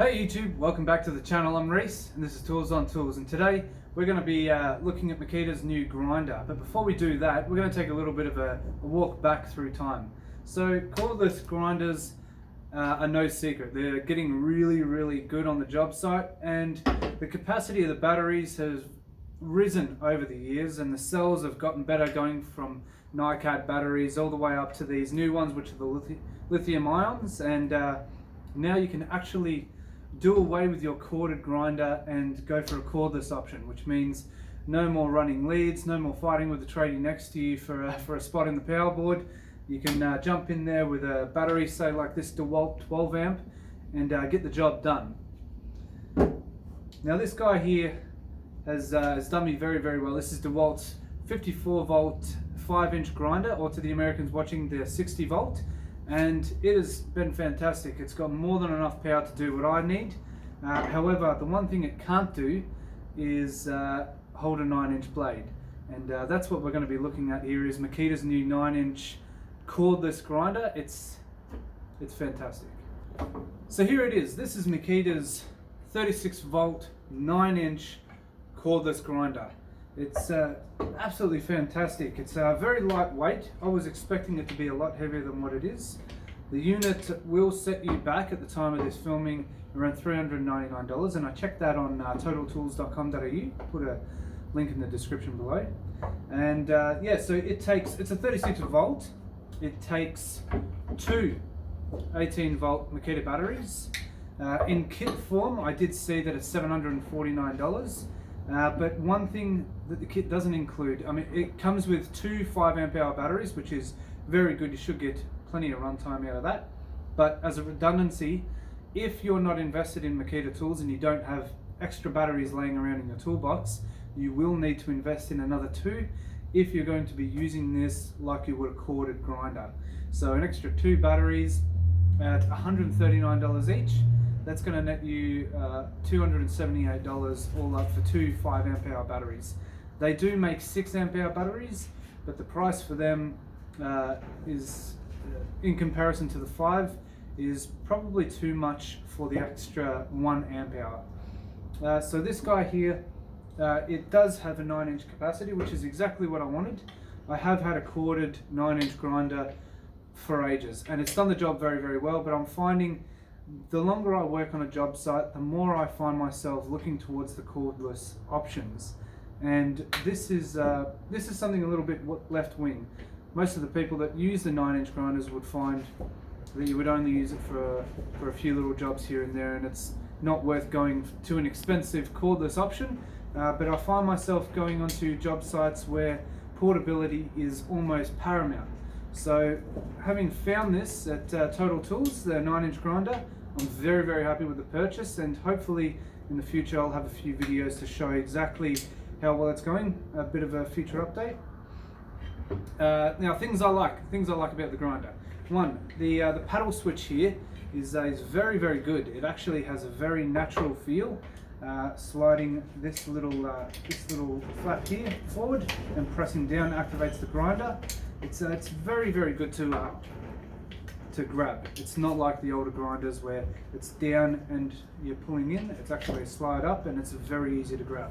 Hey YouTube, welcome back to the channel. I'm Reese and this is Tools on Tools, and today we're going to be looking at Makita's new grinder. But before we do that, we're going to take a little bit of a walk back through time. So cordless grinders are no secret. They're getting really good on the job site, and the capacity of the batteries has risen over the years, and the cells have gotten better, going from NiCad batteries all the way up to these new ones, which are the lithium ions. And now you can actually do away with your corded grinder and go for a cordless option, which means no more running leads, no more fighting with the tradie next to you for a spot in the power board. You can jump in there with a battery, say like this DeWalt 12 amp, and get the job done. Now this guy here has done me very well. This is DeWalt's 54 volt 5-inch grinder, or to the Americans watching, their 60 volt. And it has been fantastic. It's got more than enough power to do what I need. However, the one thing it can't do is hold a 9-inch blade. And that's what we're going to be looking at here, is Makita's new 9-inch cordless grinder. It's fantastic. So here it is. This is Makita's 36 volt 9-inch cordless grinder. It's absolutely fantastic. It's very lightweight. I was expecting it to be a lot heavier than what it is. The unit will set you back at the time of this filming around $399, and I checked that on totaltools.com.au. Put a link in the description below. And yeah, so it's a 36 volt. It takes two 18 volt Makita batteries. In kit form, I did see that it's $749. But one thing that the kit doesn't include, I mean, it comes with two 5 amp hour batteries, which is very good. You should get plenty of runtime out of that. But as a redundancy, if you're not invested in Makita tools and you don't have extra batteries laying around in your toolbox, you will need to invest in another two if you're going to be using this like you would a corded grinder. So an extra two batteries at $139 each. That's going to net you $278 all up for two 5 amp hour batteries. They do make 6 amp hour batteries, but the price for them is, in comparison to the 5, is probably too much for the extra 1 amp hour. So this guy here, it does have a 9-inch capacity, which is exactly what I wanted. I have had a corded 9-inch grinder for ages, and it's done the job very well, but I'm finding the longer I work on a job site, the more I find myself looking towards the cordless options. And this is something a little bit left wing. Most of the people that use the 9-inch grinders would find that you would only use it for a few little jobs here and there, and it's not worth going to an expensive cordless option. But I find myself going onto job sites where portability is almost paramount. So having found this at Total Tools, the 9-inch grinder, I'm very happy with the purchase, and hopefully in the future I'll have a few videos to show exactly how well it's going, a bit of a future update. Now things I like about the grinder. One, the paddle switch here is very good. It actually has a very natural feel. Sliding this little flap here forward and pressing down activates the grinder. It's very good to grab. It's not like the older grinders where it's down and you're pulling in. It's actually a slide up, and it's very easy to grab.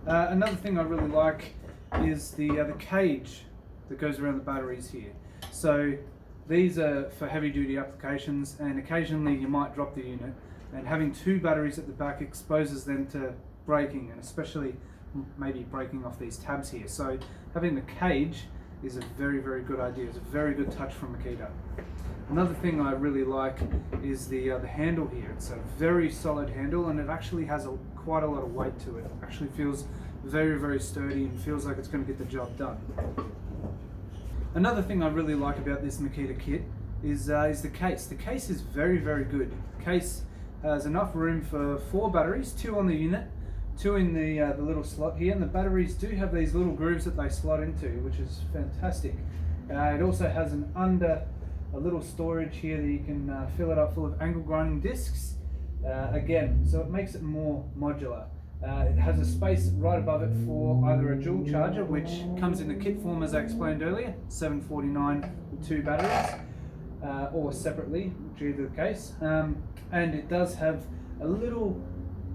Another thing I really like is the cage that goes around the batteries here. So these are for heavy duty applications, and occasionally you might drop the unit, and having two batteries at the back exposes them to breaking, and especially maybe breaking off these tabs here. So having the cage is a very good idea. It's a very good touch from Makita. Another thing I really like is the handle here. It's a very solid handle, and it actually has quite a lot of weight to it. It actually feels very sturdy and feels like it's going to get the job done. Another thing I really like about this Makita kit is the case. The case is very good. The case has enough room for 4 batteries, 2 on the unit, 2 in the little slot here, and the batteries do have these little grooves that they slot into, which is fantastic. It also has a little storage here that you can fill it up full of angle grinding discs. Again, so it makes it more modular. It has a space right above it for either a dual charger, which comes in the kit form as I explained earlier, $749 with 2 batteries. or separately, due to the case. And it does have a little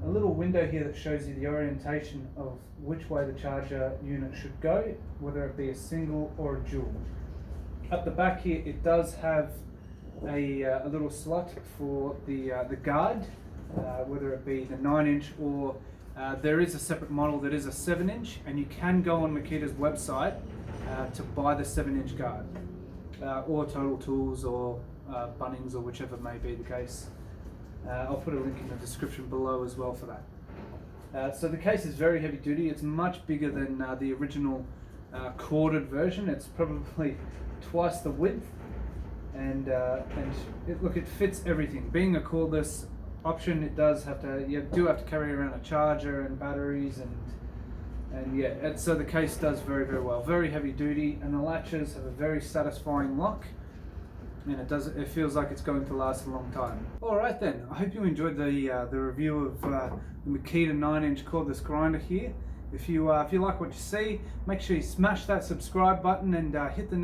window here that shows you the orientation of which way the charger unit should go, whether it be a single or a dual. At the back here, it does have a little slot for the guard, whether it be the 9-inch or there is a separate model that is a 7-inch, and you can go on Makita's website to buy the 7-inch guard, or Total Tools or Bunnings, or whichever may be the case. I'll put a link in the description below as well for that. So the case is very heavy duty. It's much bigger than the original corded version. It's probably twice the width, and it fits everything. Being a cordless option, it does have to, you do have to carry around a charger and batteries, and yeah, so the case does very, very well. Very heavy duty, and the latches have a very satisfying lock, and it feels like it's going to last a long time. Alright then, I hope you enjoyed the review of the Makita 9-inch cordless grinder here. If you like what you see, make sure you smash that subscribe button and hit the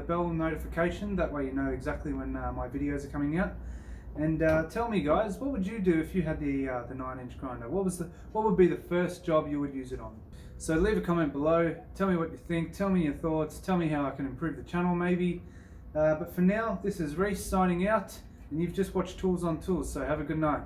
bell notification. That way you know exactly when my videos are coming out. And tell me, guys, what would you do if you had the 9-inch grinder? What would be the first job you would use it on? So leave a comment below. Tell me what you think. Tell me your thoughts. Tell me how I can improve the channel, maybe. But for now, this is Reese signing out, and you've just watched Tools on Tools. So have a good night.